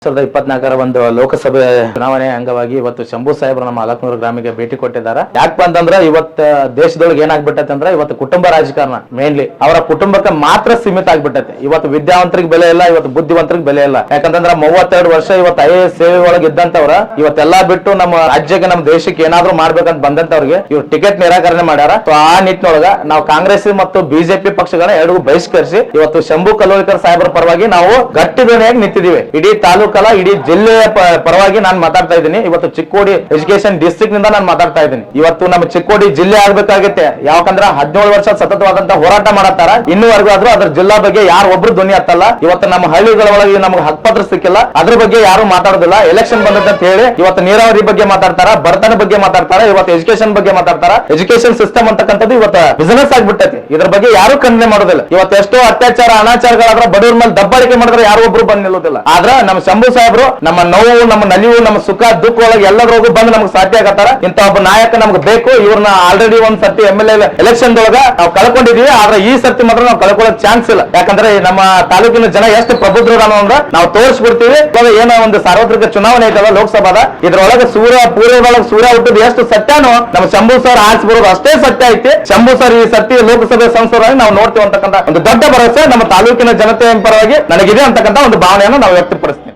2024 ಒಂದು ಲೋಕಸಭೆ ಚುನಾವಣೆ ಅಂಗವಾಗಿ ಇವತ್ತು ಶಂಭು ಸಾಹೇಬರು ನಮ್ಮ ಅಲಕ್ನೂರು ಗ್ರಾಮಕ್ಕೆ ಭೇಟಿ ಕೊಟ್ಟಿದ್ದಾರೆ. ಯಾಕಪ್ಪ ಅಂತಂದ್ರೆ ಇವತ್ತು ದೇಶದೊಳಗೆ ಏನಾಗ್ಬಿಟ್ಟೈತೆ ಅಂದ್ರೆ ಇವತ್ತು ಕುಟುಂಬ ರಾಜಕಾರಣ ಮೇನ್ಲಿ ಅವರ ಕುಟುಂಬಕ್ಕೆ ಮಾತ್ರ ಸೀಮಿತ ಆಗ್ಬಿಟ್ಟೈತೆ. ಇವತ್ತು ವಿದ್ಯಾವಂತರಿಗೆ ಬೆಲೆ ಇಲ್ಲ, ಇವತ್ತು ಬುದ್ಧಿವಂತರಿಗೆ ಬೆಲೆ ಇಲ್ಲ. ಯಾಕಂತಂದ್ರೆ 32 ವರ್ಷ ಇವತ್ತು IAS ಸೇವೆ ಒಳಗೆ ಇದ್ದಂತವ್ರ ಇವತ್ತೆಲ್ಲಾ ಬಿಟ್ಟು ನಮ್ಮ ರಾಜ್ಯಕ್ಕೆ ನಮ್ಮ ದೇಶಕ್ಕೆ ಏನಾದ್ರು ಮಾಡ್ಬೇಕಂತ ಬಂದಂತವ್ರಿಗೆ ಇವ್ರು ಟಿಕೆಟ್ ನಿರಾಕರಣೆ ಮಾಡ್ಯಾರ. ಆ ನಿಟ್ಟಿನೊಳಗ ನಾವು ಕಾಂಗ್ರೆಸ್ ಮತ್ತು ಬಿಜೆಪಿ ಪಕ್ಷಗಳನ್ನ ಎರಡೂ ಬಹಿಷ್ಕರಿಸಿ ಇವತ್ತು ಶಂಭು ಕಲೋಳ್ಕರ್ ಸಾಹೇಬರ ಪರವಾಗಿ ನಾವು ಗಟ್ಟಿ ಧ್ವನಿಯಾಗಿ ನಿಂತಿದ್ದೀವಿ. ಇಡೀ ತಾಲೂಕಲ್ಲ ಇಡೀ ಜಿಲ್ಲೆಯ ಪರವಾಗಿ ನಾನು ಮಾತಾಡ್ತಾ ಇದ್ದೀನಿ. ಇವತ್ತು ಚಿಕ್ಕೋಡಿ ಎಜುಕೇಶನ್ ಡಿಸ್ಟ್ರಿಕ್ಟ್ ನಿಂದ ನಾನು ಮಾತಾಡ್ತಾ ಇದ್ದೀನಿ. ಇವತ್ತು ನಮ್ಮ ಚಿಕ್ಕೋಡಿ ಜಿಲ್ಲೆ ಆಗ್ಬೇಕಾಗುತ್ತೆ. ಯಾಕಂದ್ರೆ 17 ವರ್ಷ ಸತತವಾದಂತಹ ಹೋರಾಟ ಮಾಡತ್ತಾರ. ಇನ್ನೂವರೆಗೂ ಆದ್ರೂ ಅದ್ರ ಜಿಲ್ಲಾ ಬಗ್ಗೆ ಯಾರು ಒಬ್ರು ಧ್ವನಿ ಹತ್ತಲ್ಲ. ಇವತ್ತು ನಮ್ಮ ಹಳ್ಳಿಗಳ ಒಳಗೆ ನಮ್ಗೆ ಹಕ್ಕುಪತ್ರ ಸಿಕ್ಕಿಲ್ಲ, ಅದ್ರ ಬಗ್ಗೆ ಯಾರು ಮಾತಾಡೋದಿಲ್ಲ. ಎಲೆಕ್ಷನ್ ಬಂದದ ಅಂತ ಹೇಳಿ ಇವತ್ತು ನೀರಾವರಿ ಬಗ್ಗೆ ಮಾತಾಡ್ತಾರ, ಬಡತನ ಬಗ್ಗೆ ಮಾತಾಡ್ತಾರ, ಇವತ್ತು ಎಜುಕೇಶನ್ ಬಗ್ಗೆ ಮಾತಾಡ್ತಾರ. ಎಜುಕೇಶನ್ ಸಿಸ್ಟಮ್ ಅಂತಕ್ಕಂಥದ್ದು ಇವತ್ತು ಬಿಸಿನೆಸ್ ಆಗ್ಬಿಟ್ಟೈತಿ. ಇದ್ರ ಬಗ್ಗೆ ಯಾರು ಖಂಡನೆ ಮಾಡೋದಿಲ್ಲ. ಇವತ್ತು ಎಷ್ಟೋ ಅತ್ಯಾಚಾರ ಅನಾಚಾರಗಳಾದ್ರ ಬಡವ್ರ ಮೇಲೆ ದಬ್ಬಾಳಿಕೆ ಮಾಡಿದ್ರೆ ಯಾರು ಒಬ್ರು ಬಂದ್ ನಿಲ್ಲೋದಿಲ್ಲ. ಆದ್ರ ನಮ್ಮ ಶಂಭು ಸಾಹೇಬ್ರು ನಮ್ಮ ನೋವು, ನಮ್ಮ ನಲಿವು, ನಮ್ಮ ಸುಖ ದುಃಖ ಒಳಗೆ ಎಲ್ಲದ್ರೊಳಗೂ ಬಂದು ನಮ್ಗೆ ಸಾಧ್ಯ ಆಗತ್ತಾರ. ಇಂತ ಒಬ್ಬ ನಾಯಕ ನಮ್ಗೆ ಬೇಕು. ಇವ್ರನ್ನ ಆಲ್ರೆಡಿ ಒಂದ್ ಸರ್ತಿ MLA ಎಲೆಕ್ಷನ್ ದೊಳಗ ನಾವು ಕಳ್ಕೊಂಡಿದೀವಿ. ಆದ್ರೆ ಈ ಸರ್ತಿ ಮಾತ್ರ ನಾವು ಕಳ್ಕೊಳ್ಳೋಕ್ ಚಾನ್ಸ್ ಇಲ್ಲ. ಯಾಕಂದ್ರೆ ನಮ್ಮ ತಾಲೂಕಿನ ಜನ ಎಷ್ಟು ಪ್ರಬುದ್ಧರು ಅಂದ್ರೆ ನಾವು ತೋರಿಸ್ಬಿಡ್ತೀವಿ. ಏನೋ ಒಂದು ಸಾರ್ವತ್ರಿಕ ಚುನಾವಣೆ ಐತಲ್ಲ ಲೋಕಸಭಾದ, ಇದ್ರೊಳಗೆ ಪೂರ್ವದೊಳಗೆ ಸೂರ್ಯ ಹುಟ್ಟಿದ ಎಷ್ಟು ಸತ್ಯನೋ ನಮ್ಮ ಶಂಭು ಸರ್ ಆರಿಸಿ ಬರೋದು ಅಷ್ಟೇ ಸತ್ಯ ಐತಿ. ಶಂಭು ಸರ್ ಈ ಸರ್ತಿ ಲೋಕಸಭೆ ಸಂಸದರಾಗಿ ನಾವು ನೋಡ್ತೀವಿ ಅಂತಕ್ಕಂಥ ಒಂದು ದೊಡ್ಡ ಭರವಸೆ ನಮ್ಮ ತಾಲೂಕಿನ ಜನತೆಯ ಪರವಾಗಿ ನನಗಿದೆ ಅಂತಕ್ಕಂಥ ಒಂದು ಭಾವನೆಯನ್ನು ನಾವು ವ್ಯಕ್ತಪಡಿಸ್ತೀವಿ.